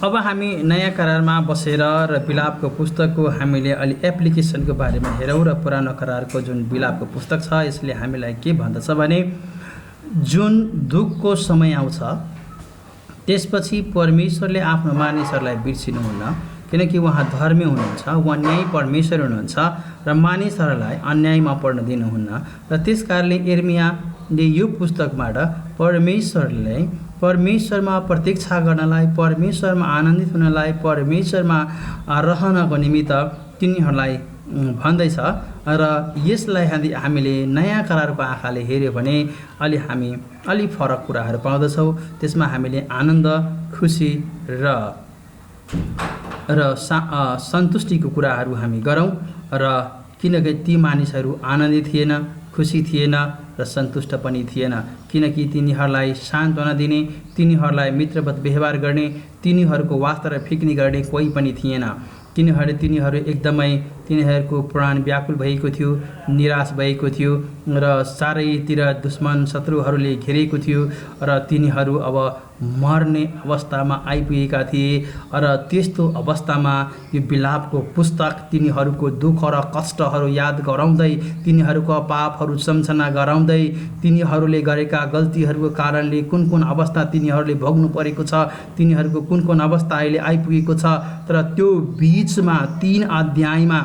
अब हामी नयाँ करारमा बसेर र बिलापको पुस्तकको हामीले अलि एप्लिकेसनको बारेमा हेरौँ र पुरानो करारको जुन बिलापको पुस्तक छ यसले हामीलाई के भन्दछ भने जुन दुःखको समय आउँछ त्यसपछि परमेश्वरले आफ्नो मानिसहरूलाई बिर्सिनुहुन्न, किनकि उहाँ धर्मी हुनुहुन्छ, उहाँ न्याय परमेश्वर हुनुहुन्छ र मानिसहरूलाई अन्यायमा पर्न दिनुहुन्न। र त्यस कारणले यिर्मियाले यो पुस्तकबाट परमेश्वरमा प्रतीक्षा गर्नलाई, परमेश्वरमा आनन्दित हुनलाई, परमेश्वरमा रहनको निमित्त तिनीहरूलाई भन्दैछ। र यसलाई हामीले नयाँ करारको आँखाले हेऱ्यो भने हामी अलि फरक कुराहरू पाउँदछौँ। त्यसमा हामीले आनन्द, खुसी र सन्तुष्टिको कुराहरू हामी गरौँ। र किनकि ती मानिसहरू आनन्दित थिएन, खुसी थिएन र सन्तुष्ट पनि थिएन, किनकि तिनीहरूलाई सान्त्वना दिने, तिनीहरूलाई मित्रवत व्यवहार गर्ने, तिनीहरूको वास्ता फिक्नी गर्ने कोही पनि थिएन। तिनीहरूको प्राण व्याकुल भएको थियो, निराश भएको थियो र चारैतिर दुश्मन शत्रुहरूले घेरेको थियो र तिनीहरू अब मर्ने अवस्थामा आइपुगेका थिए। र त्यस्तो अवस्थामा यो बिलापको पुस्तक तिनीहरूको दुःख र कष्टहरू याद गराउँदै, तिनीहरूको पापहरू सम्झना गराउँदै, तिनीहरूले गरेका गल्तीहरूको कारणले कुन कुन अवस्था तिनीहरूले भोग्नु परेको छ, तिनीहरूको कुन कुन अवस्था अहिले आइपुगेको छ। तर त्यो बीचमा 3 अध्यायमा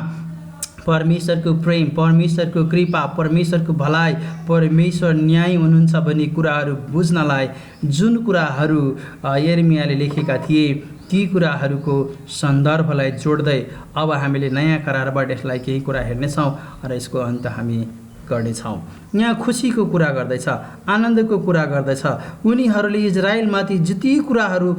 परमेश्वरको प्रेम, परमेश्वरको कृपा, परमेश्वरको भलाइ, परमेश्वर न्याय हुनुहुन्छ भन्ने कुराहरू बुझ्नलाई जुन कुराहरू यिर्मियाले लेखेका थिए ती कुराहरूको सन्दर्भलाई जोड्दै अब हामीले नयाँ करारबाट यसलाई केही कुरा हेर्नेछौँ र यसको अन्त हामी गर्नेछौँ। यहाँ खुसीको कुरा गर्दैछ, आनन्दको कुरा गर्दैछ। उनीहरूले इजरायलमाथि जति कुराहरू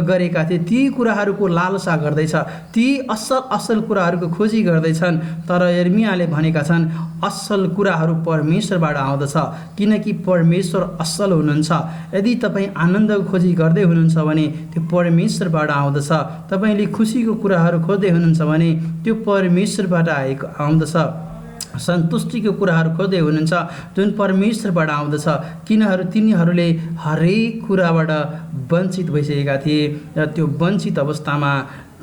गरेका थिए ती कुराहरूको लालसा गर्दैछ, ती असल कुराहरूको खोजी गर्दैछन्। तर यिर्मियाले भनेका छन् असल कुराहरू परमेश्वरबाट आउँदछ, किनकि परमेश्वर असल हुनुहुन्छ। यदि तपाईँ आनन्दको खोजी गर्दै हुनुहुन्छ भने त्यो परमेश्वरबाट आउँदछ। तपाईँले खुसीको कुराहरू खोज्दै हुनुहुन्छ भने त्यो परमेश्वरबाट आउँदछ। सन्तुष्टिको कुराहरू खोज्दै हुनुहुन्छ जुन परमेश्वरबाट आउँदछ। तिनीहरूले हरेक कुराबाट वञ्चित भइसकेका थिए र त्यो वञ्चित अवस्थामा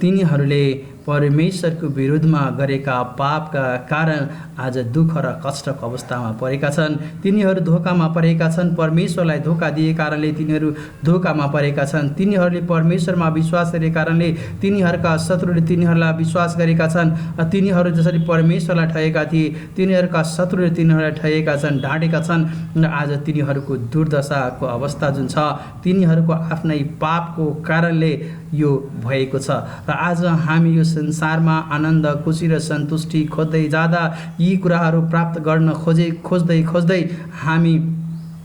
तिनीहरूले परमेश्वरको विरुद्धमा गरेका पापका कारण आज दुःख र कष्टको अवस्थामा परेका छन्। तिनीहरू धोकामा परेका छन्। परमेश्वरलाई धोका दिए कारणले तिनीहरू धोकामा परेका छन्। तिनीहरूले परमेश्वरमा विश्वास गरेका कारणले तिनीहरूका शत्रुले तिनीहरूलाई विश्वास गरेका छन्। तिनीहरू जसरी परमेश्वरलाई ठगेका थिए तिनीहरूका शत्रुले तिनीहरूलाई ठगेका छन्, ढाँटेका छन्। र आज तिनीहरूको दुर्दशाको अवस्था जुन छ तिनीहरूको आफ्नै पापको कारणले यो भएको छ। र आज हामी यो संसारमा आनन्द, खुसी र सन्तुष्टि खोज्दै जाँदा यी कुराहरू प्राप्त गर्न खोज्दै हामी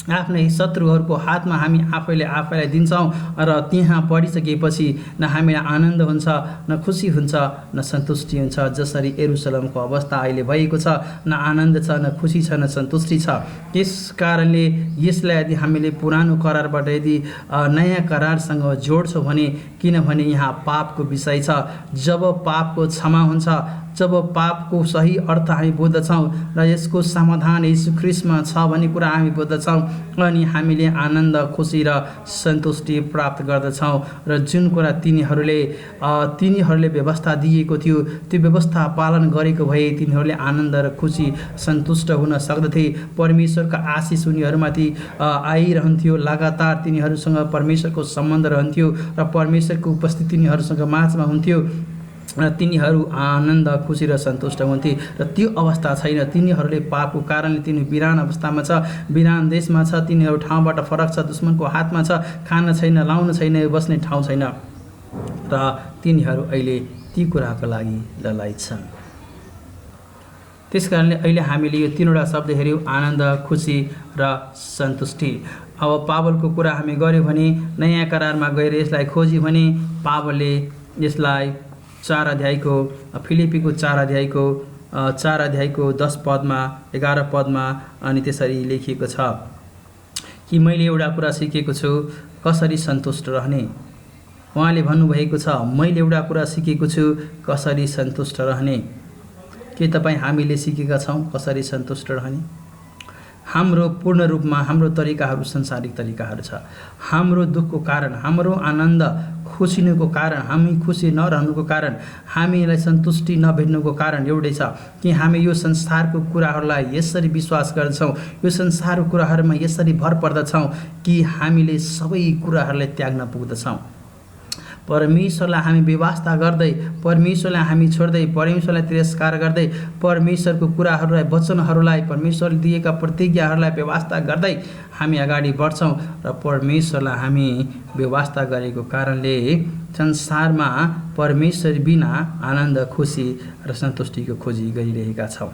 आफ्नै शत्रुहरूको हातमा हामी आफैलाई दिन्छौँ। र त्यहाँ पढिसकेपछि न हामीलाई आनन्द हुन्छ, न खुसी हुन्छ, न सन्तुष्टि हुन्छ। जसरी यरुशलेमको अवस्था अहिले भएको छ, न आनन्द छ, न खुसी छ, न सन्तुष्टि छ। त्यस कारणले यसलाई यदि हामीले पुरानो करारबाट यदि नयाँ करारसँग जोड्छौँ भने, किनभने यहाँ पापको विषय छ। जब पापको क्षमा हुन्छ, जब पापको सही अर्थ हामी बुझ्दछौँ र यसको समाधान यीशु ख्रीष्टमा छ भन्ने कुरा हामी बुझ्दछौँ, अनि हामीले आनन्द, खुसी र सन्तुष्टि प्राप्त गर्दछौँ। र जुन कुरा तिनीहरूले व्यवस्था दिएको थियो त्यो व्यवस्था पालन गरेको भए तिनीहरूले आनन्द र खुसी सन्तुष्ट हुन सक्दथे। परमेश्वरका आशिष उनीहरूमाथि आइरहन्थ्यो। लगातार तिनीहरूसँग परमेश्वरको सम्बन्ध रहन्थ्यो र परमेश्वरको उपस्थिति तिनीहरूसँग माझमा हुन्थ्यो र तिनीहरू आनन्द, खुसी र सन्तुष्ट हुन्थे। र त्यो अवस्था छैन। तिनीहरूले पापको कारणले तिनीहरू बिरान अवस्थामा छ, बिरान देशमा छ। तिनीहरू ठाउँबाट फरक छ, दुश्मनको हातमा छ, खान छैन, लाउन छैन, बस्ने ठाउँ छैन। र तिनीहरू अहिले ती कुराको लागि ललायत छन्। त्यस कारणले अहिले हामीले यो 3वटा शब्द हेऱ्यौँ, आनन्द, खुसी र सन्तुष्टि। अब पावलको कुरा हामी गऱ्यौँ भने, नयाँ करारमा गएर यसलाई खोज्यौँ भने पावलले यसलाई 4 अध्यायको फिलिपीको 4 अध्यायको 10 पदमा 11 पदमा अनि त्यसरी लेखिएको छ कि मैले एउटा कुरा सिकेको छु, कसरी सन्तुष्ट रहने। उहाँले भन्नुभएको छ, मैले एउटा कुरा सिकेको छु, कसरी सन्तुष्ट रहने। के हामीले सिकेका छौँ कसरी सन्तुष्ट रहने? हाम्रो पूर्ण रूपमा हाम्रो तरिकाहरू संसारिक तरिकाहरू छ। हाम्रो दुःखको कारण, हाम्रो आनन्द नखुसिनुको कारण, हामी खुसी नरहनुको कारण, हामीलाई सन्तुष्टि नभेट्नुको कारण एउटै छ कि हामी यो संसारको कुराहरूलाई यसरी विश्वास गर्दछौँ, यो संसारको कुराहरूमा यसरी भर पर्दछौँ कि हामीले सबै कुराहरूलाई त्याग्न पुग्दछौँ। परमेश्वरलाई हामी बेवास्ता गर्दै, परमेश्वरलाई हामी छोड्दै, परमेश्वरलाई तिरस्कार गर्दै, परमेश्वरको कुराहरूलाई, वचनहरूलाई, परमेश्वरले दिएका प्रतिज्ञाहरूलाई बेवास्ता गर्दै हामी अगाडि बढ्छौँ र परमेश्वरलाई हामी बेवास्ता गरेको कारणले संसारमा परमेश्वर बिना आनन्द, खुसी र सन्तुष्टिको खोजी गरिरहेका छौँ।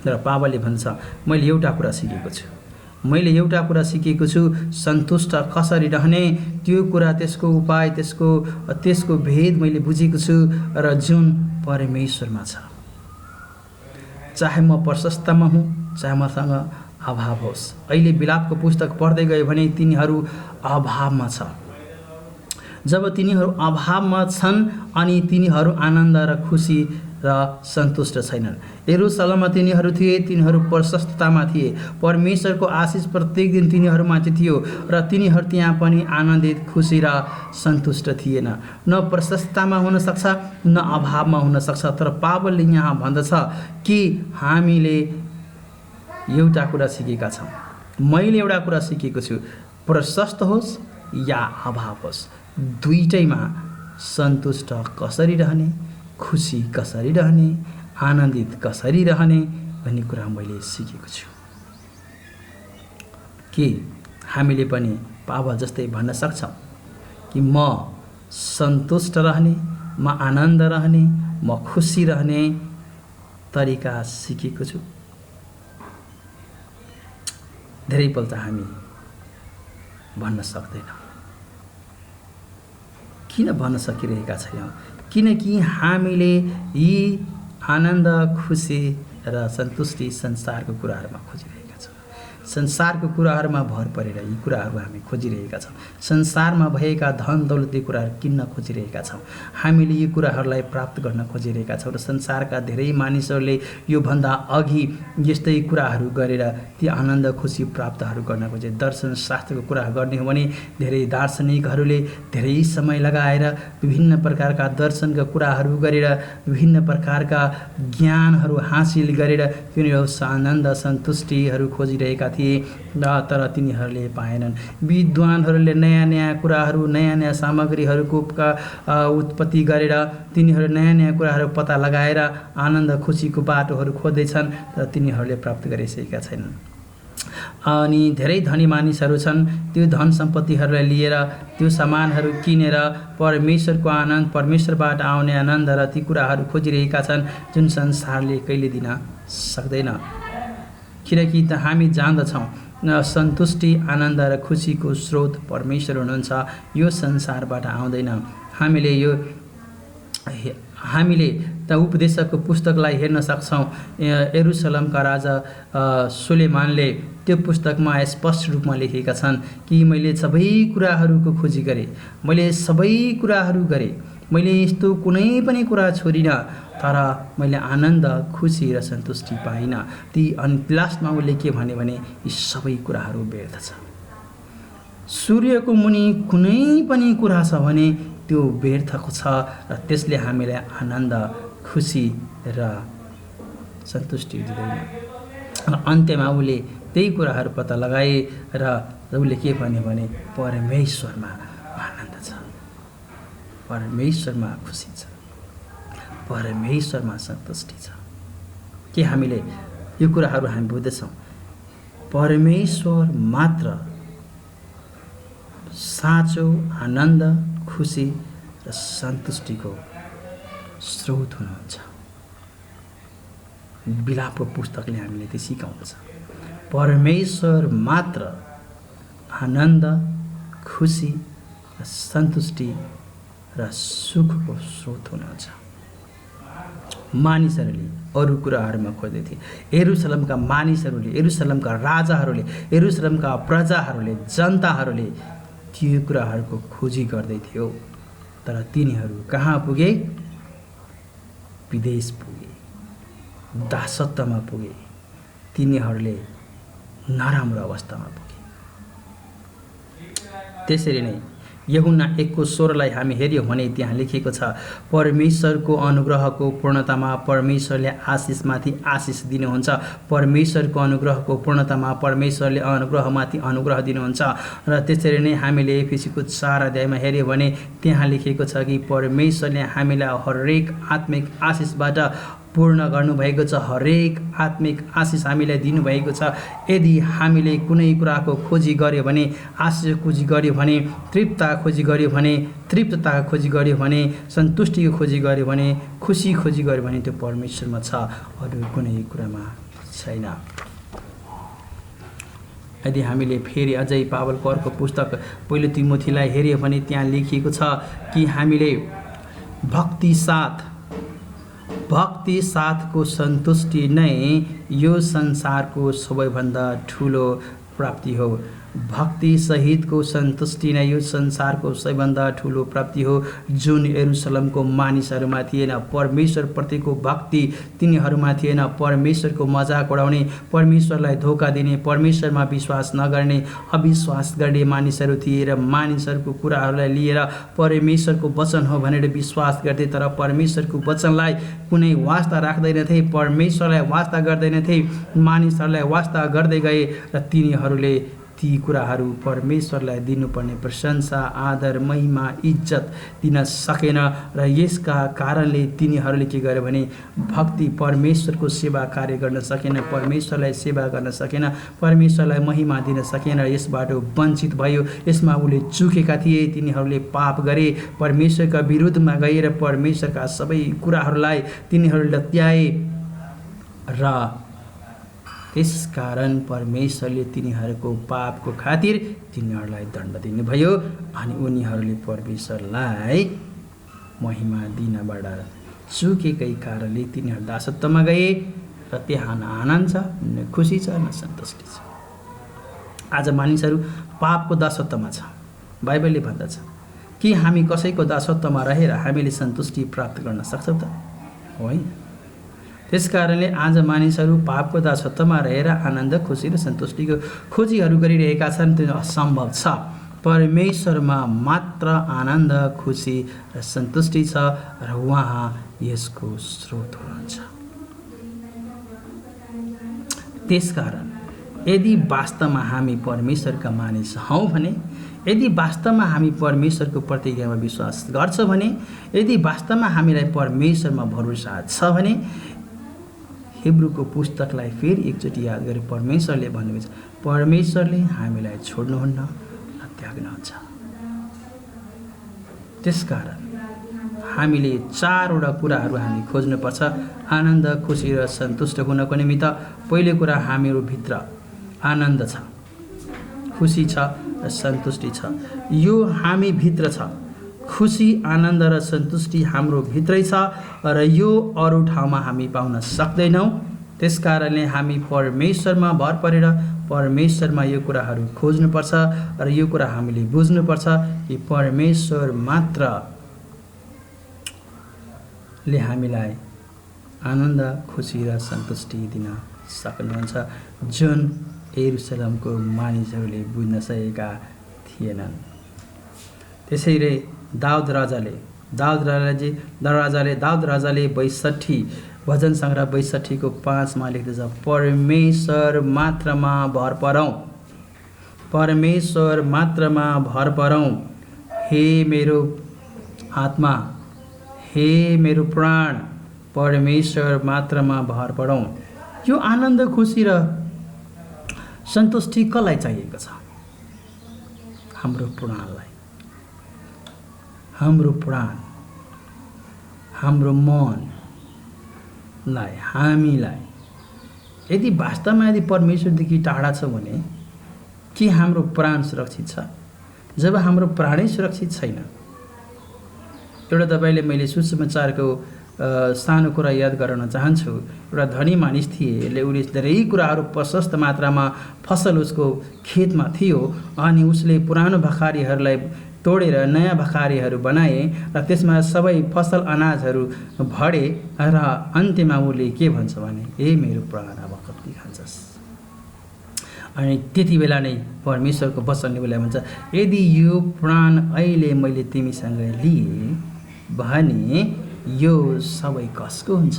र पावलले भन्छ, मैले एउटा कुरा सिकेको छु, सन्तुष्ट कसरी रहने, त्यो कुरा, त्यसको उपाय, त्यसको भेद मैले बुझेको छु र जुन परमेश्वरमा छ। चाहे म प्रशस्तमा हुँ, चाहे मसँग अभाव होस्। अहिले बिलापको पुस्तक पढ्दै गयो भने तिनीहरू अभावमा छ। जब तिनीहरू अभावमा छन् अनि तिनीहरू आनन्द र खुसी र सन्तुष्ट छैनन्। यरुशलेममा तिनीहरू थिए, तिनीहरू प्रशस्ततामा थिए, परमेश्वरको आशिष प्रत्येक दिन तिनीहरूमाथि थियो र तिनीहरू त्यहाँ पनि आनन्दित, खुसी र सन्तुष्ट थिएन। न प्रशस्ततामा हुन सक्छ, न अभावमा हुन सक्छ। तर पावलले यहाँ भन्दछ कि हामीले एउटा कुरा सिकेका छौँ। मैले एउटा कुरा सिकेको छु, प्रशस्त होस् या अभाव होस्, दुईटैमा सन्तुष्ट कसरी रहने, खुसी कसरी रहने, आनन्दित कसरी रहने भन्ने कुरा मैले सिकेको छु। के हामीले पनि पावल जस्तै भन्न सक्छौँ कि म सन्तुष्ट रहने, म आनन्द रहने, म खुसी रहने तरिका सिकेको छु? धेरैपल्ट हामी भन्न सक्दैनौँ। किन भन्न सकिरहेका छैनौँ? किनकि हामीले यी आनन्द, खुसी र सन्तुष्टि संसारको कुराहरूमा खोजिरहेका छौँ। संसारको कुराहरूमा भर परेर यी कुराहरू हामी खोजिरहेका छौँ। संसारमा भएका धन दौलती कुराहरू किन्न खोजिरहेका छौँ। हामीले यी कुराहरूलाई प्राप्त गर्न खोजिरहेका छौँ र संसारका धेरै मानिसहरूले योभन्दा अघि यस्तै कुराहरू गरेर ती आनन्द, खुसी प्राप्तहरू गर्न खोजे। दर्शन शास्त्रको कुरा गर्ने हो भने धेरै दार्शनिकहरूले धेरै समय लगाएर विभिन्न प्रकारका दर्शनका कुराहरू गरेर, विभिन्न प्रकारका ज्ञानहरू हासिल गरेर तिनीहरू आनन्द, सन्तुष्टिहरू खोजिरहेका थिए, तर तिनीहरूले पाएनन्। विद्वानहरूले नयाँ नयाँ कुराहरू, नयाँ नयाँ सामग्रीहरूको उत्पत्ति गरेर तिनीहरू नयाँ नयाँ कुराहरू पत्ता लगाएर आनन्द, खुसीको बाटोहरू खोज्दैछन्, तर तिनीहरूले प्राप्त गरिसकेका छैनन्। अनि धेरै धनी मानिसहरू छन्, त्यो धन सम्पत्तिहरूलाई लिएर, त्यो सामानहरू किनेर परमेश्वरको आनन्द, परमेश्वरबाट आउने आनन्द र ती कुराहरू खोजिरहेका छन् जुन संसारले कहिले दिन सक्दैन। किनकि त हामी जान्दछौँ सन्तुष्टि, आनन्द र खुसीको स्रोत परमेश्वर हुनुहुन्छ, यो संसारबाट आउँदैन। हामीले त उपदेशकको पुस्तकलाई हेर्न सक्छौँ। यरुशलेमका राजा सुलेमानले त्यो पुस्तकमा स्पष्ट रूपमा लेखेका छन् कि मैले सबै कुराहरूको खोजी गरेँ, मैले सबै कुराहरू गरेँ, मैले यस्तो कुनै पनि कुरा छोडिनँ, तर मैले आनन्द, खुसी र सन्तुष्टि पाइनँ। अनि लास्टमा उसले के भने यी सबै कुराहरू व्यर्थ छ। सूर्यको मुनि कुनै पनि कुरा छ भने त्यो व्यर्थको छ र त्यसले हामीलाई आनन्द, खुसी र सन्तुष्टि दिँदैन। र अन्त्यमा उसले त्यही कुराहरू पत्ता लगाए र उसले के भने परमेश्वरमा आनन्द छ, परमेश्वरमा खुसी छ, परमेश्वरमा सन्तुष्टि छ। के हामीले यो कुराहरू हामी बुझ्दछौँ? परमेश्वर मात्र साँचो आनन्द, खुसी र सन्तुष्टिको स्रोत हुनुहुन्छ। बिलापको पुस्तकले हामीले त्यो सिकाउँदछ। परमेश्वर मात्र आनन्द, खुसी र सन्तुष्टि र सुखको स्रोत हुनुहुन्छ। मानिसहरूले अरू कुराहरूमा खोज्दै थिए। यरुशलेमका मानिसहरूले, यरुशलेमका राजाहरूले, यरुशलेमका प्रजाहरूले, जनताहरूले त्यो कुराहरूको खोजी गर्दै थियो। तर तिनीहरू कहाँ पुगे? विदेश पुगे, दासत्वमा पुगे, तिनीहरूले नराम्रो अवस्थामा पुगे। त्यसरी नै यूहन्ना 1:16 हामी हेर्यौँ भने त्यहाँ लेखिएको छ, परमेश्वरको अनुग्रहको पूर्णतामा परमेश्वरले आशिषमाथि आशिष दिनुहुन्छ। परमेश्वरको अनुग्रहको पूर्णतामा परमेश्वरले अनुग्रहमाथि अनुग्रह दिनुहुन्छ। र त्यसरी नै हामीले एफिसीको 4 अध्यायमा हेर्यौँ भने त्यहाँ लेखिएको छ कि परमेश्वरले हामीलाई हरेक आत्मिक आशिषबाट पूर्ण गर्नुभएको छ। हरेक आत्मिक आशिष हामीलाई दिनुभएको छ। यदि हामीले कुनै कुराको खोजी गर्यो भने, आशिष खोजी गर्यो भने, तृप्तता खोजी गर्यो भने, सन्तुष्टिको खोजी गर्यो भने, खुसी खोजी गर्यो भने त्यो परमेश्वरमा छ, अरू कुनै कुरामा छैन। यदि हामीले फेरि अझै पावलको अर्को पुस्तक पहिलो तिमोथीलाई हेर्यो भने त्यहाँ लेखिएको छ कि हामीले भक्ति साथको सन्तुष्टि नै यो संसारको सबैभन्दा ठुलो प्राप्ति हो। भक्ति सहितको सन्तुष्टि नै यो संसारको सबैभन्दा ठुलो प्राप्ति हो, जुन यरुशलेमको मानिसहरूमा थिएन। परमेश्वरप्रतिको भक्ति तिनीहरूमा थिएन। परमेश्वरको मजाक उडाउने, परमेश्वरलाई धोका दिने, परमेश्वरमा विश्वास नगर्ने, अविश्वास गर्ने मानिसहरू थिए र मानिसहरूको कुराहरूलाई लिएर परमेश्वरको वचन हो भनेर विश्वास गर्थे, तर परमेश्वरको वचनलाई कुनै वास्ता राख्दैनथे, परमेश्वरलाई वास्ता गर्दैनथे, मानिसहरूलाई वास्ता गर्दै गए र तिनीहरूले ती कुराहरू परमेश्वरलाई दिनुपर्ने प्रशंसा, आदर, महिमा, इज्जत दिन सकेन। र यसका कारणले तिनीहरूले के गर्यो भने भक्ति, परमेश्वरको सेवा कार्य गर्न सकेन, परमेश्वरलाई सेवा गर्न सकेन, परमेश्वरलाई महिमा दिन सकेन। यसबाट वञ्चित भयो। यसमा उले चुकेका थिए। तिनीहरूले पाप गरे, परमेश्वरका विरुद्धमा गएर परमेश्वरका सबै कुराहरूलाई तिनीहरूले लत्याए र त्यसकारण परमेश्वरले तिनीहरूको पापको खातिर तिनीहरूलाई दण्ड दिनुभयो अनि उनीहरूले परमेश्वरलाई महिमा दिनबाट चुकेकै कारणले तिनीहरू दासत्वमा गए र त्यहाँ न आनन्द छ, न खुसी छ, न सन्तुष्टि छ। आज मानिसहरू पापको दासत्वमा छ। बाइबलले भन्दछ कि हामी कसैको दासत्वमा रहेर हामीले सन्तुष्टि प्राप्त गर्न सक्छौँ त? होइन। त्यसकारणले आज मानिसहरू पापको दासत्वमा रहेर आनन्द, खुसी र सन्तुष्टिको खोजीहरू गरिरहेका छन्। त्यो असम्भव छ। परमेश्वरमा मात्र आनन्द, खुसी र सन्तुष्टि छ र उहाँ यसको स्रोत हुनुहुन्छ। त्यसकारण यदि वास्तवमा हामी परमेश्वरका मानिस हौँ भने, यदि वास्तवमा हामी परमेश्वरको प्रतिज्ञामा विश्वास गर्छौँ भने, यदि वास्तवमा हामीलाई परमेश्वरमा भरोसा छ भने, हिब्रूको पुस्तकलाई फेरि एकचोटि याद गरे परमेश्वरले भन्नुहुन्छ, परमेश्वरले हामीलाई छोड्नुहुन्न र त्याग्नुहुन्छ। त्यसकारण हामीले 4वटा कुराहरू हामी खोज्नुपर्छ आनन्द, खुसी र सन्तुष्ट हुनको निमित्त। पहिलो कुरा, हाम्रो भित्र आनन्द छ, खुसी छ र सन्तुष्टि छ। यो हामी भित्र छ। खुसी, आनन्द र सन्तुष्टि हाम्रो भित्रै छ र यो अरू ठाउँमा हामी पाउन सक्दैनौँ। त्यसकारणले हामी परमेश्वरमा भर परेर परमेश्वरमा यो कुराहरू खोज्नुपर्छ र यो कुरा हामीले बुझ्नुपर्छ कि परमेश्वर मात्रले हामीलाई आनन्द, खुसी र सन्तुष्टि दिन सक्नुहुन्छ, जुन यरुशलेमको मानिसहरूले बुझ्न सकेका थिएनन्। त्यसैले दाउद राजाले 62 भजन सङ्ग्रह 62:5 लेख्दछ, परमेश्वर मात्रमा भर परौँ, परमेश्वर मात्रमा भर परौँ, हे मेरो आत्मा, हे मेरो प्राण, परमेश्वर मात्रमा भर परौँ। यो आनन्द, खुसी र सन्तुष्टि कसलाई चाहिएको छ? हाम्रो प्राणलाई, हाम्रो प्राण, हाम्रो मनलाई, हामीलाई। यदि वास्तवमा यदि परमेश्वरदेखि टाढा छ भने के हाम्रो प्राण सुरक्षित छ? जब हाम्रो प्राणै सुरक्षित छैन। एउटा तपाईँले मैले सुसमाचारको सानो कुरा याद गराउन चाहन्छु। एउटा धनी मानिस थिए, उसले धेरै कुराहरू प्रशस्त मात्रामा फसल उसको खेतमा थियो अनि उसले पुरानो भखारीहरूलाई तोडेर नयाँ भखारीहरू बनाए र त्यसमा सबै फसल अनाजहरू भरे र अन्त्यमा उसले के भन्छ भने, ए मेरो प्राण अब कति खान्छस्? अनि त्यति बेला नै परमेश्वरको वचनले उसलाई भन्छ, यदि यो प्राण अहिले मैले तिमीसँग लिएँ भने यो सबै कसको हुन्छ?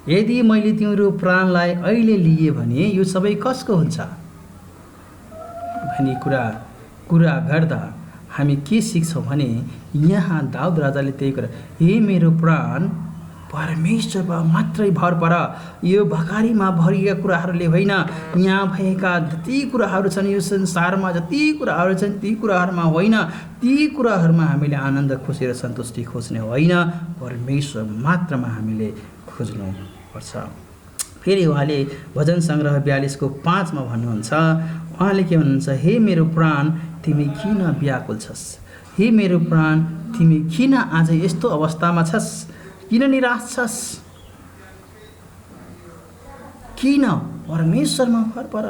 यदि मैले तिम्रो प्राणलाई अहिले लिएँ भने यो सबै कसको हुन्छ भन्ने कुरा गर्दा हामी के सिक्छौँ भने यहाँ दाउद राजाले त्यही कुरा, हे मेरो प्राण परमेश्वरमा मात्रै भर पर, यो भकारीमा भरिएका कुराहरूले होइन, यहाँ भएका जति कुराहरू छन् यो संसारमा जति कुराहरू छन् ती कुराहरूमा होइन, ती कुराहरूमा हामीले आनन्द खुसी र सन्तुष्टि खोज्ने होइन, परमेश्वर मात्रमा हामीले खोज्नुपर्छ। फेरि उहाँले भजन सङ्ग्रह 42:5 भन्नुहुन्छ, उहाँले के भन्नुहुन्छ, हे मेरो प्राण तिमी किन व्याकुल छस्? हे मेरो प्राण तिमी किन आज यस्तो अवस्थामा छस्? किन निराश छस्? किन? परमेश्वरमा भर पर।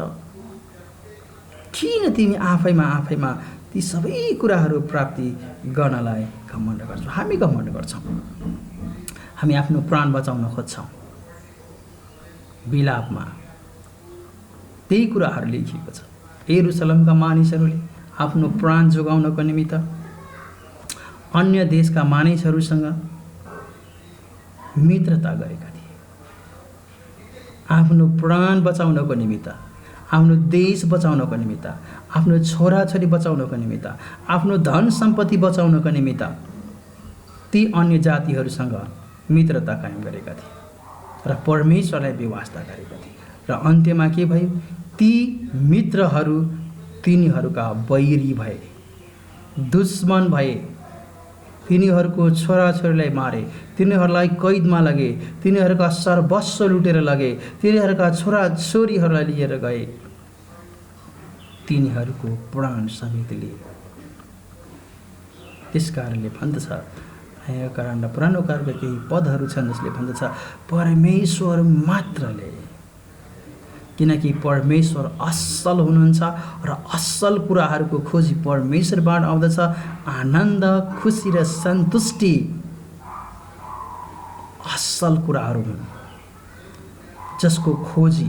किन तिमी आफैमा ती सबै कुराहरू प्राप्ति गर्नलाई घमण्ड गर्छौ? हामी घमण्ड गर्छौँ, हामी आफ्नो प्राण बचाउन खोज्छौँ। विलापमा त्यही कुराहरू लेखिएको छ। यरुशलेमका मानिसहरूले आफ्नो प्राण जोगाउनको निमित्त अन्य देशका मानिसहरूसँग मित्रता गरेका थिए। आफ्नो प्राण बचाउनको निमित्त, आफ्नो देश बचाउनको निमित्त, आफ्नो छोराछोरी बचाउनको निमित्त, आफ्नो धन सम्पत्ति बचाउनको निमित्त ती अन्य जातिहरूसँग मित्रता कायम गरेका थिए र परमेश्वरलाई बेवास्ता गरेका थिए। र अन्त्यमा के भयो? ती मित्रहरू तिनीहरूका बैरी भए, दुश्मन भए, तिनीहरूको छोराछोरीलाई मारे, तिनीहरूलाई कैदमा लगे, तिनीहरूका सर्वस्व लुटेर लगे, तिनीहरूका छोराछोरीहरूलाई लिएर गए, तिनीहरूको प्राण समेत लिए। त्यस कारणले भन्दछ, नयाँ काण्ड पुरानो काण्डका केही पदहरू छन् जसले भन्दछ परमेश्वर मात्रले, किनकि परमेश्वर असल हुनुहुन्छ र असल कुराहरूको खोजी परमेश्वरबाट आउँदछ। आनन्द, खुसी र सन्तुष्टि असल कुराहरू हुन् जसको खोजी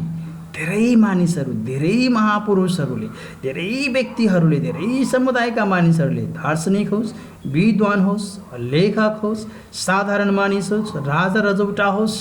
धेरै मानिसहरू, धेरै महापुरुषहरूले, धेरै व्यक्तिहरूले, धेरै समुदायका मानिसहरूले, दार्शनिक होस्, विद्वान होस्, लेखक होस्, साधारण मानिस होस्, राजा रजौटा होस्,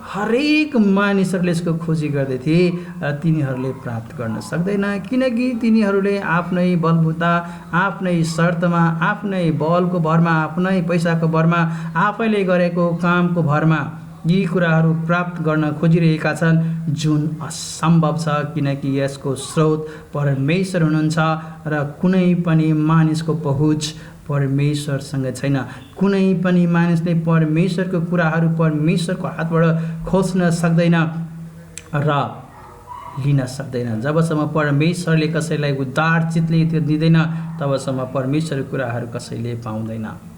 हरेक मानिसहरूले यसको खोजी गर्दैथे र तिनीहरूले प्राप्त गर्न सक्दैन, किनकि तिनीहरूले आफ्नै बलबुता, आफ्नै शर्तमा, आफ्नै बलको भरमा, आफ्नै पैसाको भरमा, आफैले गरेको कामको भरमा यी कुराहरू प्राप्त गर्न खोजिरहेका छन्, जुन असम्भव छ, किनकि यसको स्रोत परमेश्वर हुनुहुन्छ र कुनै पनि मानिसको पहुँच परमेश्वरसँग छैन। कुनै पनि मानिसले परमेश्वरको कुराहरू परमेश्वरको हातबाट खोज्न सक्दैन र लिन सक्दैन। जबसम्म परमेश्वरले कसैलाई उदार चितले त्यो दिँदैन तबसम्म परमेश्वरको कुराहरू कसैले पाउँदैन।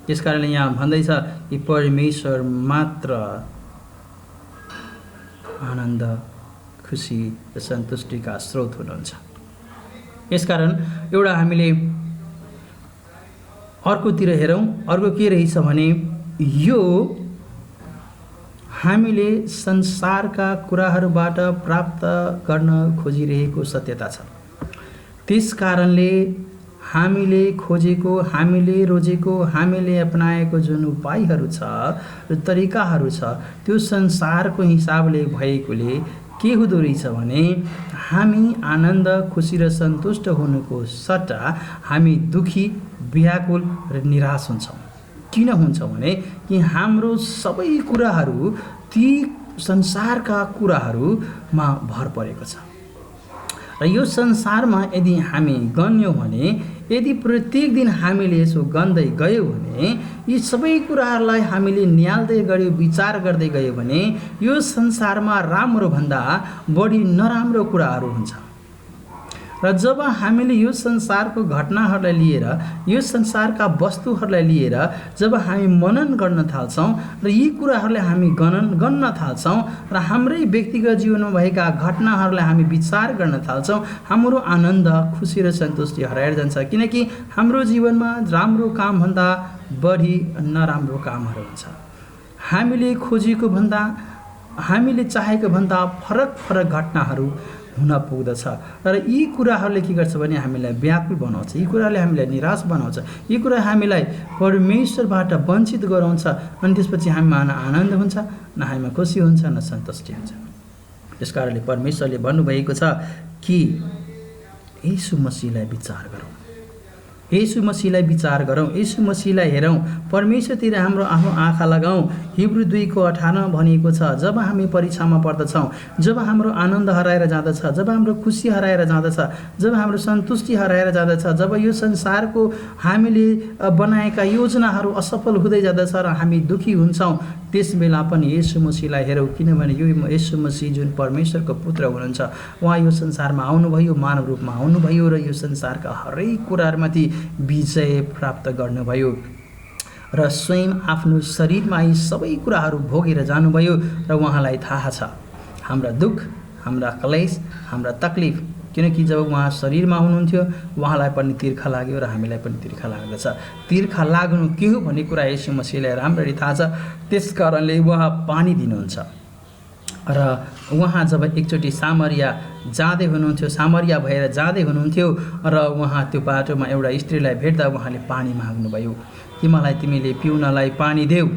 त्यस कारणले यहाँ भन्दैछ कि परमेश्वर मात्र आनन्द, खुसी र सन्तुष्टिका स्रोत हुनुहुन्छ। यसकारण एउटा हामीले अर्कोतिर हेरौँ। अर्को के रहेछ भने यो हामीले संसारका कुराहरूबाट प्राप्त गर्न खोजिरहेको सत्यता छ। त्यस कारणले हामीले खोजेको, हामीले रोजेको, हामीले अपनाएको जुन उपायहरू छ र तरिकाहरू छ त्यो संसारको हिसाबले भएकोले के हुँदो रहेछ भने हामी आनन्द, खुसी र सन्तुष्ट हुनुको सट्टा हामी दुखी, व्याकुल र निराश हुन्छौँ। किन हुन्छौँ भने कि हाम्रो सबै कुराहरू ती संसारका कुराहरूमा भर परेको छ र यो संसारमा यदि हामी गन्यौँ भने, यदि प्रत्येक दिन हामीले यसो गन्दै गयौँ भने, यी सबै कुराहरूलाई हामीले निहाल्दै गयौँ, विचार गर्दै गयौँ भने यो संसारमा राम्रो भन्दा बढी नराम्रो कुराहरू हुन्छ। र जब हामीले यो संसारको घटनाहरूलाई लिएर, यो संसारका वस्तुहरूलाई लिएर जब हामी मनन गर्न थाल्छौँ र यी कुराहरूलाई हामी गन्न थाल्छौँ र हाम्रै व्यक्तिगत जीवनमा भएका घटनाहरूलाई हामी विचार गर्न थाल्छौँ, हाम्रो आनन्द, खुसी र सन्तुष्टि हराएर जान्छ। किनकि हाम्रो जीवनमा राम्रो कामभन्दा बढी नराम्रो कामहरू हुन्छ। हामीले खोजेको भन्दा हामीले चाहेको भन्दा फरक फरक घटनाहरू हुन पुग्दछ र यी कुराहरूले के गर्छ भने हामीलाई व्याकुल बनाउँछ, यी कुराले हामीलाई निराश बनाउँछ, यी कुरा हामीलाई परमेश्वरबाट वञ्चित गराउँछ। अनि त्यसपछि हामीमा न आनन्द हुन्छ, न हामीमा खुसी हुन्छ, न सन्तुष्टि हुन्छ। त्यस कारणले परमेश्वरले भन्नुभएको छ कि येशू मसीहलाई विचार गरौँ, येशू मसीहलाई विचार गरौँ, येशू मसीहलाई हेरौँ, परमेश्वरतिर हाम्रो आफ्नो आँखा लगाऊँ। हिब्रू 2:18 भनेको छ, जब हामी परीक्षामा पर्दछौँ, जब हाम्रो आनन्द हराएर जाँदछ, जब हाम्रो खुसी हराएर जाँदछ, जब हाम्रो सन्तुष्टि हराएर जाँदछ, जब यो संसारको हामीले बनाएका योजनाहरू असफल हुँदै जाँदछ र हामी दुखी हुन्छौँ, त्यस बेला पनि येशू मसीहलाई हेरौँ। किनभने यो येशू मसीह जुन परमेश्वरको पुत्र हुनुहुन्छ, उहाँ यो संसारमा आउनुभयो, मानव रूपमा आउनुभयो र यो संसारका हरेक कुराहरूमाथि विजय प्राप्त गर्नुभयो र स्वयं आफ्नो शरीरमा यी सबै कुराहरू भोगेर जानुभयो। र उहाँलाई थाहा छ हाम्रा दुःख, हाम्रा क्लेश, हाम्रा तकलिफ, किनकि जब उहाँ शरीरमा हुनुहुन्थ्यो उहाँलाई पनि तिर्खा लाग्यो र हामीलाई पनि तिर्खा लाग्दछ। तिर्खा लाग्नु के हो भन्ने कुरा येशू मसीहलाई राम्ररी थाहा छ। त्यस कारणले उहाँ पानी दिनुहुन्छ र उहाँ जब एकचोटि सामरिया जाँदै हुनुहुन्थ्यो, सामरिया भएर जाँदै हुनुहुन्थ्यो र उहाँ त्यो बाटोमा एउटा स्त्रीलाई भेट्दा उहाँले पानी माग्नुभयो कि मलाई तिमीले पिउनलाई पानी देऊ।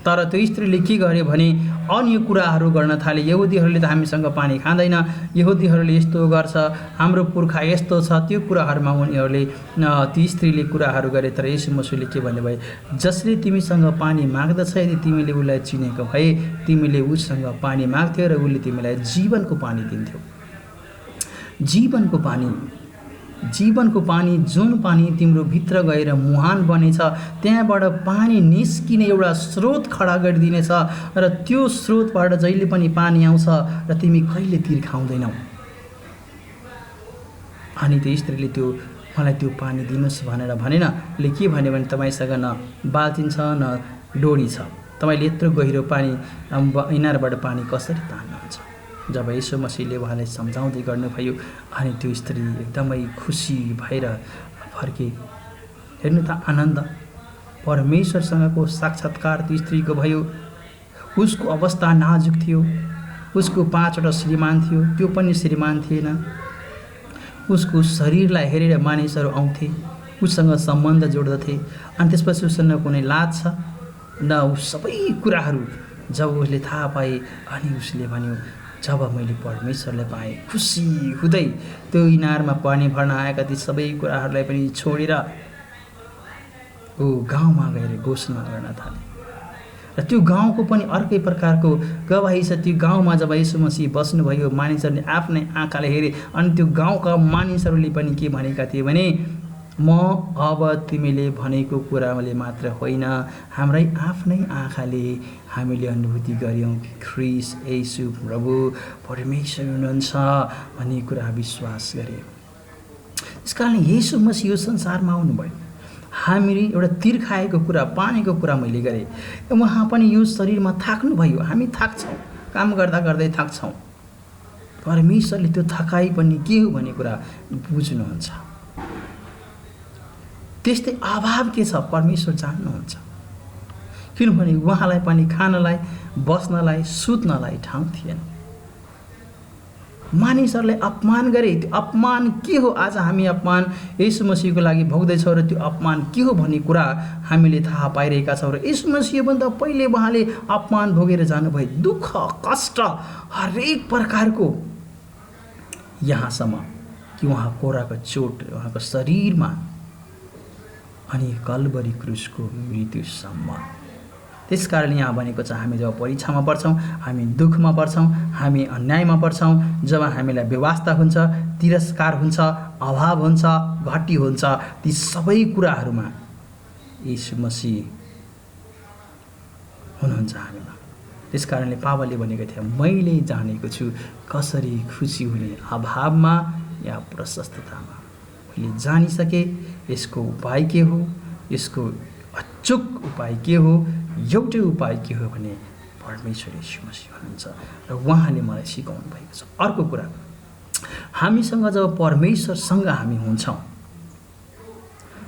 तर त्यो स्त्रीले के गर्यो भने अन्य कुराहरू गर्न थाले। यहुदीहरूले त हामीसँग पानी खाँदैन, यहुदीहरूले यस्तो गर्छ, हाम्रो पुर्खा यस्तो छ, त्यो कुराहरूमा उनीहरूले ती स्त्रीले कुराहरू गरे। तर येशू मसीहले के भन्नुभयो, जसले तिमीसँग पानी माग्दछ, यदि तिमीले उसलाई चिनेको भए तिमीले उसँग पानी माग्थ्यौ र उसले तिमीलाई जीवनको पानी दिन्थ्यो। जीवनको पानी, जीवनको पानी, जुन पानी तिम्रो भित्र गएर मुहान बनेछ, त्यहाँबाट पानी निस्किने एउटा स्रोत खडा गरिदिनेछ र त्यो स्रोतबाट जहिले पनि पानी आउँछ र तिमी कहिले तिर्खाउँदैनौ। अनि त्यो स्त्रीले त्यो मलाई त्यो पानी दिनुहोस् भनेर भनेन। ले के भन्यो भने तपाईँसँग न बाल्टिन छ न डोरी छ, तपाईँले यत्रो गहिरो पानी इनारबाट पानी कसरी तान्नुहुन्छ। जब येशू मसीहले उहाँलाई सम्झाउँदै गर्नुभयो अनि त्यो स्त्री एकदमै खुसी भएर फर्के। हेर्नु त आनन्द, परमेश्वरसँगको साक्षात्कार त्यो स्त्रीको भयो। उसको अवस्था नाजुक थियो, उसको 5वटा श्रीमान थियो, त्यो पनि श्रीमान थिएन। उसको शरीरलाई हेरेर मानिसहरू आउँथे, उसँग सम्बन्ध जोड्दथे। अनि त्यसपछि उसँग कुनै लाज छ न, सबै कुराहरू जब उसले थाहा पाए अनि उसले भन्यो, जब मैले परमेश्वरलाई पाएँ, खुसी हुँदै त्यो इनारमा पानी भर्न आएका ती सबै कुराहरूलाई पनि छोडेर ऊ गाउँमा गएर घोषणा गर्न थाले। र त्यो गाउँको पनि अर्कै प्रकारको गवाही छ। त्यो गाउँमा जब येशू मसीह बस्नुभयो, मानिसहरूले आफ्नै आँखाले हेरे अनि त्यो गाउँका मानिसहरूले पनि के भनेका थिए भने, म अब तिमीले भनेको कुराले मात्र होइन, हाम्रै आफ्नै आँखाले हामीले अनुभूति गऱ्यौँ कि ख्रीष्ट येशू प्रभु परमेश्वर हुनुहुन्छ भन्ने कुरा विश्वास गरे। त्यस कारणले येशू मसीह यो संसारमा आउनुभयो। हामीले एउटा तिर्खाएको कुरा, पानीको कुरा मैले गरेँ। उहाँ पनि यो शरीरमा थाक्नुभयो। हामी थाक्छौँ, काम गर्दा गर्दै थाक्छौँ। परमेश्वरले त्यो थकाइ पनि के हो भन्ने कुरा बुझ्नुहुन्छ। त्यस्तै अभाव के छ परमेश्वर जान्नुहुन्छ। किनभने उहाँलाई पनि खानलाई, बस्नलाई, सुत्नलाई ठाउँ थिएन। मानिसहरूलाई अपमान गरे। त्यो अपमान के हो? आज हामी अपमान येशू मसीहको लागि भोग्दैछौँ र त्यो अपमान के हो भन्ने कुरा हामीले थाहा पाइरहेका छौँ। र येशू मसीहभन्दा पहिले उहाँले अपमान भोगेर जानुभयो, दुःख कष्ट हरेक प्रकारको, यहाँसम्म कि उहाँ कोराको चोट उहाँको शरीरमा अनि कल्वरी क्रुसको मृत्युसम्म। त्यस कारण यहाँ भनेको छ, हामी जब परीक्षामा पर्छौँ, हामी दुःखमा पर्छौँ, हामी अन्यायमा पर्छौँ, जब हामीलाई बेवास्ता हुन्छ, तिरस्कार हुन्छ, अभाव हुन्छ, घटी हुन्छ, ती सबै कुराहरूमा येशू मसीह हुनुहुन्छ हामीमा। त्यस कारणले पावलले भनेको थियो, मैले जानेको छु कसरी खुसी हुने, अभावमा या प्रशस्ततामा। मैले जानिसके यसको उपाय के हो, यसको अचूक उपाय के हो, एउटै उपाय के हो भने परमेश्वर येशू मसीह हुनुहुन्छ र उहाँले मलाई सिकाउनु भएको छ। अर्को कुरा, हामीसँग जब परमेश्वरसँग हामी हुन्छौँ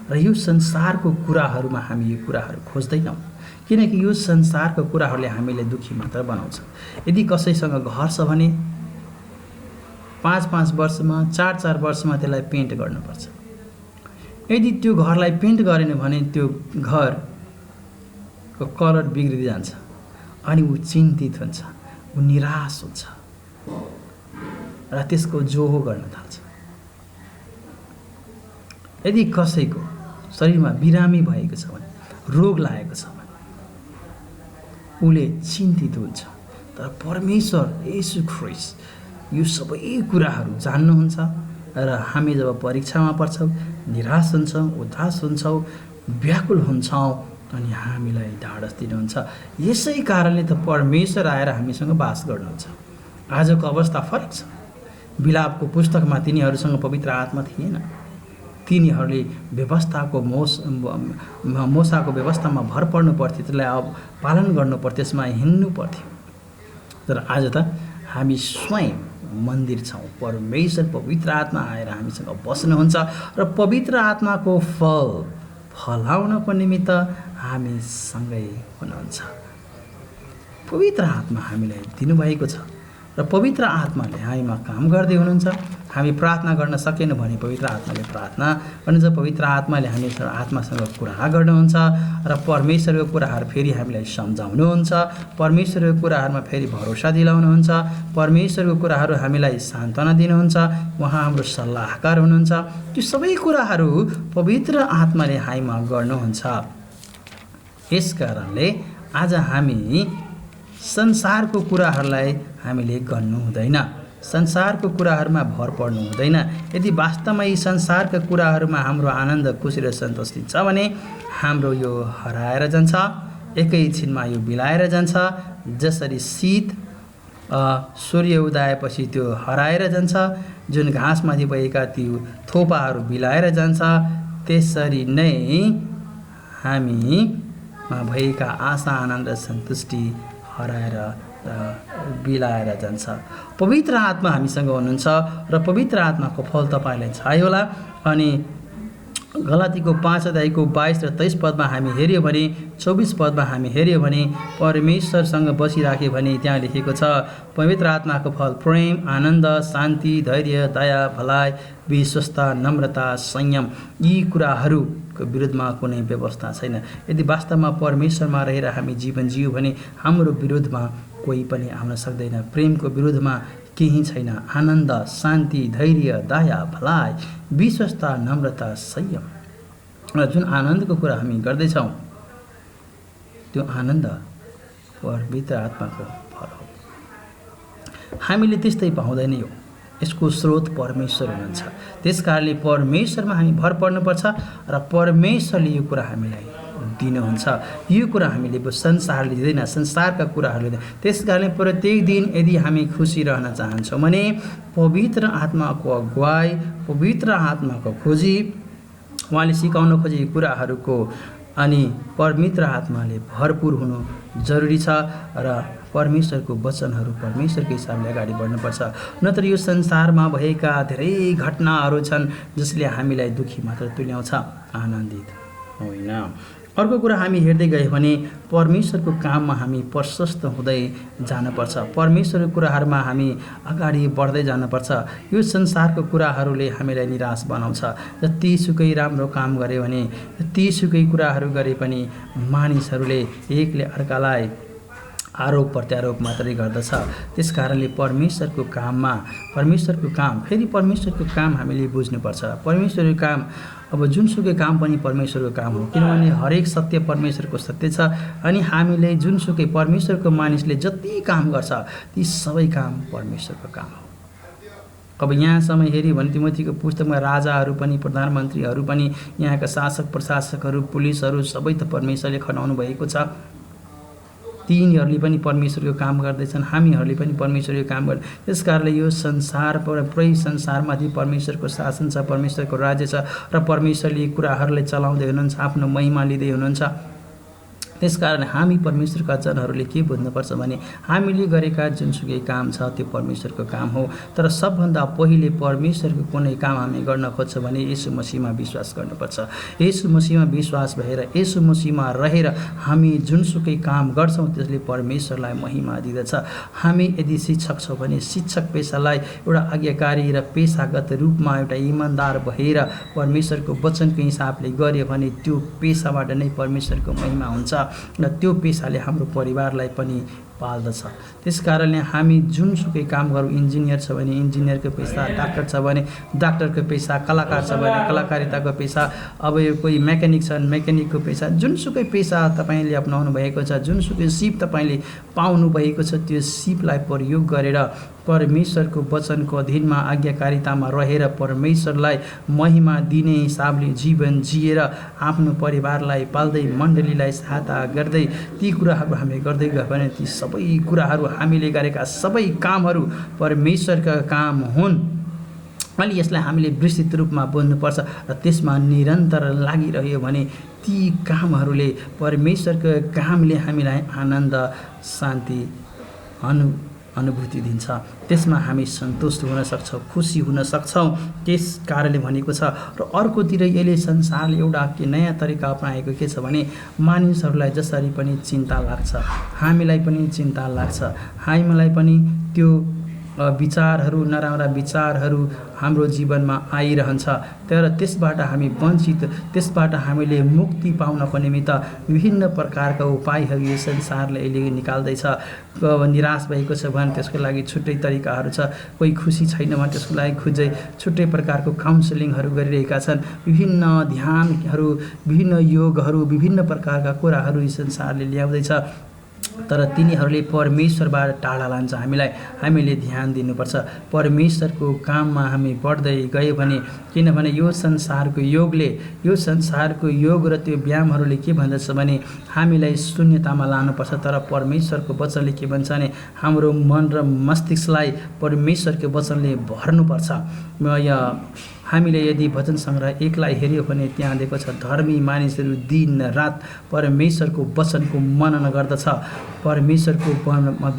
र यो संसारको कुराहरूमा हामी यो कुराहरू खोज्दैनौँ, किनकि यो संसारको कुराहरूले हामीलाई दुःखी मात्र बनाउँछ। यदि कसैसँग घर छ भने 5-5 वर्षमा 4-4 वर्षमा त्यसलाई पेन्ट गर्नुपर्छ। यदि त्यो घरलाई पेन्ट गरेन भने त्यो घरको कलर बिग्रिँदै जान्छ अनि ऊ चिन्तित हुन्छ, ऊ निराश हुन्छ र त्यसको जोहो गर्न थाल्छ। यदि कसैको शरीरमा बिरामी भएको छ भने, रोग लागेको छ भने उसले चिन्तित हुन्छ। तर परमेश्वर येशू ख्रीष्ट यो सबै कुराहरू जान्नुहुन्छ र हामी जब परीक्षामा पर्छौँ, निराश हुन्छौँ, उदास हुन्छौँ, व्याकुल हुन्छौँ अनि हामीलाई ढाडस दिनुहुन्छ। यसै कारणले त परमेश्वर आएर हामीसँग बास गर्नुहुन्छ। आजको अवस्था फरक छ। बिलापको पुस्तकमा तिनीहरूसँग पवित्र आत्मा थिएन। तिनीहरूले व्यवस्थाको मोसाको व्यवस्थामा भर पर्नु पर्थ्यो, त्यसलाई अब पालन गर्नु पर्थ्यो, त्यसमा हिँड्नु पर्थ्यो। तर आज त हामी स्वयं मन्दिर छौँ। परमेश्वर पवित्र आत्मा आएर हामीसँग बस्नुहुन्छ र पवित्र आत्माको फल फलाउनको निमित्त हामीसँगै हुनुहुन्छ। पवित्र आत्मा हामीलाई दिनुभएको छ र पवित्र आत्माले हामीमा काम गर्दै हुनुहुन्छ। हामी प्रार्थना गर्न सकेन भने पवित्र आत्माले प्रार्थना गर्नुहुन्छ। पवित्र आत्माले हामीसँग आत्मासँग कुरा गर्नुहुन्छ र परमेश्वरको कुराहरू फेरि हामीलाई सम्झाउनुहुन्छ। परमेश्वरको कुराहरूमा फेरि भरोसा दिलाउनुहुन्छ। परमेश्वरको कुराहरू हामीलाई सान्त्वना दिनुहुन्छ। उहाँ हाम्रो सल्लाहकार हुनुहुन्छ। त्यो सबै कुराहरू पवित्र आत्माले हामीमा गर्नुहुन्छ। यस कारणले आज हामी संसारको कुराहरूलाई हामीले गर्नु हुँदैन, संसारको कुराहरूमा भर पर्नु हुँदैन। यदि वास्तवमा यी संसारका कुराहरूमा हाम्रो आनन्द, खुसी र सन्तुष्टि छ भने हाम्रो यो हराएर जान्छ, एकैछिनमा यो बिलाएर जान्छ। जसरी शीत सूर्य उदाएपछि त्यो हराएर जान्छ, जुन घाँसमाथि भएका त्यो थोपाहरू बिलाएर जान्छ, त्यसरी नै हामीमा भएका आशा, आनन्द र सन्तुष्टि हराएर बिलाएर जान्छ। पवित्र आत्मा हामीसँग हुनुहुन्छ र पवित्र आत्माको फल तपाईँलाई छायो होला। अनि गलातीको 5 अध्यायको 22 र 23 पदमा हामी हेऱ्यो भने, 24 पदमा हामी हेऱ्यो भने परमेश्वरसँग बसिराख्यो भने त्यहाँ लेखेको छ, पवित्र आत्माको फल प्रेम, आनन्द, शान्ति, धैर्य, दया, भलाइ, विश्वस्ता, नम्रता, संयम। यी कुराहरूको विरुद्धमा कुनै व्यवस्था छैन। यदि वास्तवमा परमेश्वरमा रहेर हामी जीवन जियौँ भने हाम्रो विरोधमा कोही पनि आउन सक्दैन। प्रेमको विरुद्धमा केही छैन। आनन्द, शान्ति, धैर्य, दया, भलाइ, विश्वस्ता, नम्रता, संयम। र जुन आनन्दको कुरा हामी गर्दैछौँ त्यो आनन्द पवित्र आत्माको फल हो। हामीले त्यस्तै पाउँदैन। यो यसको स्रोत परमेश्वर हुनुहुन्छ। त्यसकारणले परमेश्वरमा हामी भर पर्नुपर्छ र परमेश्वरले यो कुरा हामीलाई दिनुहुन्छ। यो कुरा हामीले संसारले दिँदैन, संसारका कुराहरूले दिँदैन। त्यसकारणले प्रत्येक दिन यदि हामी खुसी रहन चाहन्छौँ भने पवित्र आत्माको अगुवाई, पवित्र आत्माको खोजी, उहाँले सिकाउन खोजेको कुराहरूको अनि पवित्र आत्माले भरपुर हुनु जरुरी छ र परमेश्वरको वचनहरू परमेश्वरको हिसाबले अगाडि बढ्नुपर्छ। नत्र यो संसारमा भएका धेरै घटनाहरू छन् जसले हामीलाई दुःखी मात्र तुल्याउँछ, आनन्दित होइन। अर्को कुरा हामी हेर्दै गयौँ भने परमेश्वरको काममा हामी प्रशस्त हुँदै जानुपर्छ। परमेश्वरको कुराहरूमा हामी अगाडि बढ्दै जानुपर्छ। यो संसारको कुराहरूले हामीलाई निराश बनाउँछ। जतिसुकै राम्रो काम गरे भने, जतिसुकै कुराहरू गरे पनि मानिसहरूले एकले अर्कालाई आरोप प्रत्यारोप मात्रै गर्दछ। त्यस कारणले परमेश्वरको काम फेरि परमेश्वरको काम हामीले बुझ्नुपर्छ। परमेश्वरको काम अब जुनसुकै काम पनि परमेश्वरको काम हो, किनभने हरेक सत्य परमेश्वरको सत्य छ। अनि हामीले जुनसुकै परमेश्वरको मानिसले जति काम गर्छ ती सबै काम परमेश्वरको काम हो। अब यहाँसम्म हेऱ्यो भने तिमोथीको पुस्तकमा राजाहरू पनि, प्रधानमन्त्रीहरू पनि, यहाँका शासक प्रशासकहरू, पुलिसहरू सबै त परमेश्वरले खनाउनु भएको छ। तिनीहरूले पनि परमेश्वरको काम गर्दैछन्, हामीहरूले पनि परमेश्वरको काम गर्छ। त्यस कारणले यो संसार पुरै संसारमाथि परमेश्वरको शासन छ, परमेश्वरको राज्य छ र परमेश्वरले कुराहरूलाई चलाउँदै हुनुहुन्छ, आफ्नो महिमा लिँदै हुनुहुन्छ। त्यसकारण हामी परमेश्वरका जनहरूले के बुझ्नुपर्छ भने हामीले गरेका जुनसुकै काम छ त्यो परमेश्वरको काम हो, तर सबभन्दा पहिले परमेश्वरको कुनै काम हामी गर्न खोज्छ भने येशू मसीहमा विश्वास गर्नुपर्छ। येशू मसीहमा विश्वास भएर येशू मसीहमा रहेर हामी जुनसुकै काम गर्छौँ त्यसले परमेश्वरलाई महिमा दिँदछ। हामी यदि शिक्षक छौँ भने शिक्षक पेसालाई एउटा आज्ञाकारी र पेसागत रूपमा एउटा इमान्दार भएर परमेश्वरको वचनको हिसाबले गर्यो भने त्यो पेसाबाट नै परमेश्वरको महिमा हुन्छ र त्यो पेसाले हाम्रो परिवारलाई पनि पाल्दछ। त्यसकारणले हामी जुनसुकै काम गरौँ, इन्जिनियर छ भने इन्जिनियरको पेसा, डाक्टर छ भने डाक्टरको पेसा, कलाकार छ भने कलाकारिताको पेसा, अब यो कोही मेकानिक छन् मेकानिकको पेसा, जुनसुकै पेसा तपाईँले अपनाउनु भएको छ, जुनसुकै सिप तपाईँले पाउनु भएको छ त्यो सिपलाई प्रयोग गरेर परमेश्वरको वचनको अधीनमा आज्ञाकारितामा रहेर परमेश्वरलाई महिमा दिने हिसाबले जीवन जिएर आफ्नो परिवारलाई पाल्दै मण्डलीलाई सहायता गर्दै ती कुराहरू हामी गर्दै गयो भने ती सबै कुराहरू हामीले गरेका सबै कामहरू परमेश्वरका काम हुन्। अनि यसलाई हामीले विस्तृत रूपमा बुझ्नुपर्छ र त्यसमा निरन्तर लागिरह्यो भने ती कामहरूले परमेश्वरको कामले हामीलाई आनन्द शान्ति अनुभूति दिन्छ। त्यसमा हामी सन्तुष्ट हुन सक्छौँ, खुसी हुन सक्छौँ। त्यस कारणले भनेको छ। र अर्कोतिर यसले संसारले एउटा के नयाँ तरिका अपनाएको के छ भने मानिसहरूलाई जसरी पनि चिन्ता लाग्छ, हामीलाई पनि चिन्ता लाग्छ, हामीलाई पनि त्यो विचारहरू नराम्रा विचारहरू हाम्रो जीवनमा आइरहन्छ, तर त्यसबाट हामी वञ्चित, त्यसबाट हामीले मुक्ति पाउनको निमित्त विभिन्न प्रकारका उपायहरू यो संसारले अहिले निकाल्दैछ। निराश भएको छ भने त्यसको लागि छुट्टै तरिकाहरू छ, कोही खुसी छैन भने त्यसको लागि खुजै छुट्टै प्रकारको काउन्सिलिङहरू गरिरहेका छन्, विभिन्न ध्यानहरू, विभिन्न योगहरू, विभिन्न प्रकारका कुराहरू यो संसारले ल्याउँदैछ, तर तिनीहरूले परमेश्वरबाट टाढा लान्छ। हामीले ध्यान दिनुपर्छ परमेश्वरको काममा हामी बढ्दै गयो भने, किनभने यो संसारको योग र त्यो व्यायामहरूले के भन्दछ भने हामीलाई शून्यतामा लानुपर्छ, तर परमेश्वरको वचनले के भन्छ भने हाम्रो मन र मस्तिष्कलाई परमेश्वरको वचनले भर्नुपर्छ। हामीले यदि वचन सङ्ग्रह एकलाई हेऱ्यो भने त्यहाँ दिएको छ धर्मी मानिसहरू दिन रात परमेश्वरको वचनको मनन गर्दछ, परमेश्वरको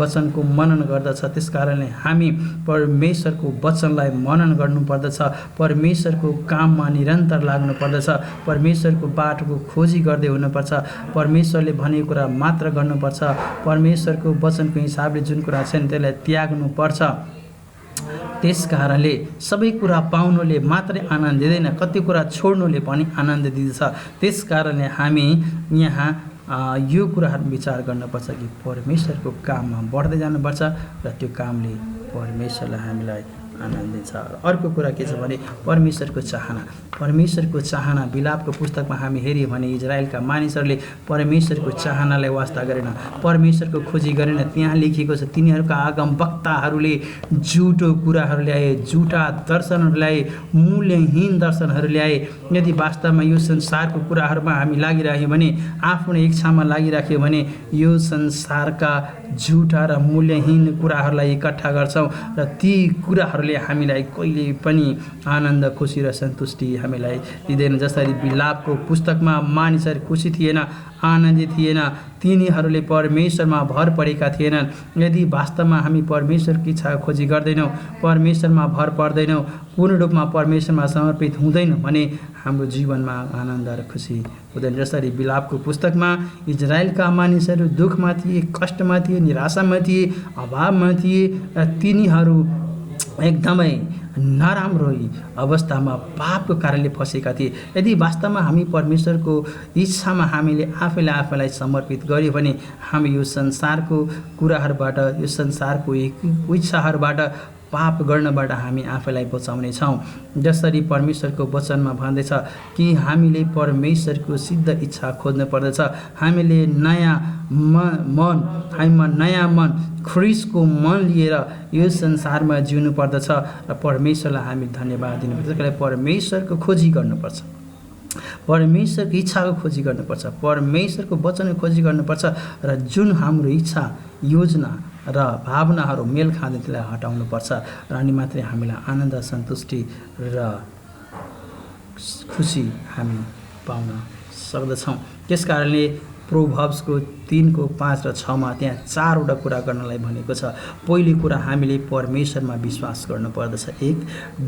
वचनको मनन गर्दछ। त्यसकारणले हामी परमेश्वरको वचनलाई मनन गर्नुपर्दछ, परमेश्वरको काममा निरन्तर लाग्नु पर्दछ, परमेश्वरको बाटोको खोजी गर्दै हुनुपर्छ, परमेश्वरले भनेको कुरा मात्र गर्नुपर्छ, परमेश्वरको वचनको हिसाबले जुन कुरा छन् त्यसलाई त्याग्नुपर्छ। त्यस कारणले सबै कुरा पाउनुले मात्रै आनन्द दिँदैन, कति कुरा छोड्नुले पनि आनन्द दिँदछ। त्यस कारणले हामी यहाँ यो कुराहरू विचार गर्नुपर्छ कि परमेश्वरको काममा बढ्दै जानुपर्छ र त्यो कामले परमेश्वरलाई हामीलाई आनन्द दिन्छ। अर्को कुरा के छ भने परमेश्वरको चाहना विलापको पुस्तकमा हामी हेऱ्यौँ भने इजरायलका मानिसहरूले परमेश्वरको चाहनालाई वास्ता गरेन, परमेश्वरको खोजी गरेन। त्यहाँ लेखिएको छ तिनीहरूका आगम वक्ताहरूले झुटो कुराहरू ल्याए, झुटा दर्शनहरू ल्याए, मूल्यहीन दर्शनहरू ल्याए। यदि वास्तवमा यो संसारको कुराहरूमा हामी लागिरह्यौँ भने, आफ्नो इच्छामा लागिराख्यो भने यो संसारका झुटा र मूल्यहीन कुराहरूलाई इकट्ठा गर्छौँ र ती कुराहरूले हामीलाई कहिले पनि आनन्द, खुसी र सन्तुष्टि हामीलाई दिँदैन। जसरी विलापको पुस्तकमा मानिसहरू खुसी थिएन, आनन्दित थिएन, तिनीहरूले परमेश्वरमा भर परेका थिएनन्। यदि वास्तवमा हामी परमेश्वरको इच्छा खोजी गर्दैनौँ, परमेश्वरमा भर पर्दैनौँ, पूर्ण रूपमा परमेश्वरमा समर्पित हुँदैनौँ भने हाम्रो जीवनमा आनन्द र खुसी हुँदैन। जसरी विलापको पुस्तकमा इजरायलका मानिसहरू दुःखमा थिए, कष्टमा थिए, निराशामा थिए, अभावमा थिए, तिनीहरू एकदमै नराम्रो अवस्थामा पापको कारणले फसेका थिए। यदि वास्तवमा हामी परमेश्वरको इच्छामा हामीले आफैलाई समर्पित गर्यो भने हामी यो संसारको कुराहरूबाट, यो संसारको इच्छाहरूबाट, पाप गर्नबाट हामी आफैलाई बचाउने छौँ। जसरी परमेश्वरको वचनमा भन्दैछ कि हामीले परमेश्वरको सिद्ध इच्छा खोज्नु पर्दछ, हामीले हामीमा नयाँ मन ख्रिस्टको मन लिएर यो संसारमा जिउनु पर्दछ र परमेश्वरलाई हामी धन्यवाद दिनुपर्छ। त्यसकारण परमेश्वरको खोजी गर्नुपर्छ, परमेश्वरको इच्छाको खोजी गर्नुपर्छ, परमेश्वरको वचनको खोजी गर्नुपर्छ र जुन हाम्रो इच्छा, योजना र भावनाहरू मेल खाँदैन त्यसलाई हटाउनुपर्छ र अनि मात्रै हामीलाई आनन्द, सन्तुष्टि र खुसी हामी पाउन सक्दछौँ। त्यस कारणले प्रोभर्ब्सको 3 5 र 6 मा त्यहाँ 4वटा कुरा गर्नलाई भनेको छ। पहिलो कुरा हामीले परमेश्वरमा विश्वास गर्नुपर्दछ। 1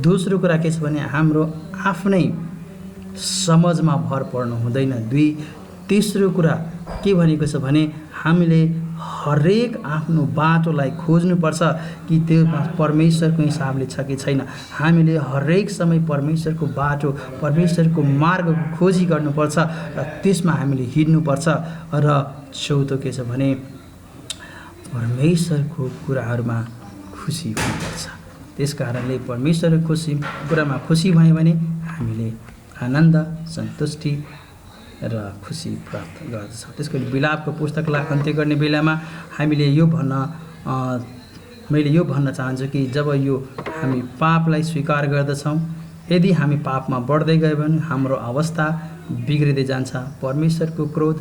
दोस्रो कुरा के छ भने हाम्रो आफ्नै समझमा भर पर्नु हुँदैन। 2 तेस्रो कुरा के भनेको छ भने हामीले हरेक आफ्नो बाटोलाई खोज्नुपर्छ कि त्यो परमेश्वरको हिसाबले छ कि छैन। हामीले हरेक समय परमेश्वरको बाटो परमेश्वरको मार्गको खोजी गर्नुपर्छ र त्यसमा हामीले हिँड्नुपर्छ। र चौथो के छ भने परमेश्वरको कुराहरूमा खुसी हुनुपर्छ। त्यस कारणले परमेश्वरको कुरामा खुसी भयो भने हामीले आनन्द सन्तुष्टि र खुसी प्राप्त गर्दछौँ। त्यसको विलापको पुस्तकलाई अन्त्य गर्ने बेलामा हामीले मैले यो भन्न चाहन्छु कि जब यो हामी पापलाई स्वीकार गर्दछौँ, यदि हामी पापमा बढ्दै गयो भने हाम्रो अवस्था बिग्रिँदै जान्छ, परमेश्वरको क्रोध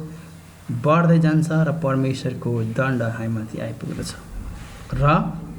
बढ्दै जान्छ र परमेश्वरको दण्ड हामीमाथि आइपुग्दछ। र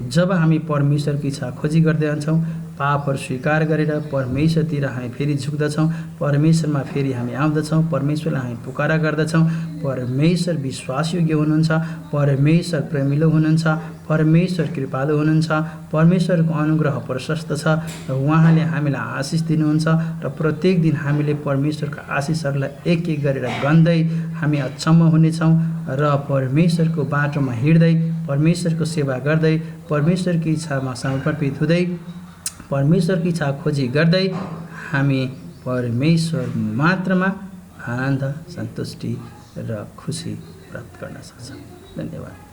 जब हामी परमेश्वरको इच्छा खोजी गर्दै जान्छौँ, पापहरू स्वीकार गरेर परमेश्वरतिर हामी फेरि झुक्दछौँ, परमेश्वरमा फेरि हामी आउँदछौँ, परमेश्वरलाई हामी पुकारा गर्दछौँ। परमेश्वर विश्वासयोग्य हुनुहुन्छ, परमेश्वर प्रेमिलो हुनुहुन्छ, परमेश्वर कृपालु हुनुहुन्छ, परमेश्वरको अनुग्रह प्रशस्त छ र उहाँले हामीलाई आशिष दिनुहुन्छ। र प्रत्येक दिन हामीले परमेश्वरको आशिषहरूलाई एक एक गरेर गन्दै हामी अचम्म हुनेछौँ र परमेश्वरको बाटोमा हिँड्दै परमेश्वरको सेवा गर्दै परमेश्वरको इच्छामा समर्पित हुँदै परमेश्वरको इच्छा खोजी गर्दै हामी परमेश्वर मात्रमा आनन्द सन्तुष्टि र खुसी प्राप्त गर्न सक्छौँ। धन्यवाद।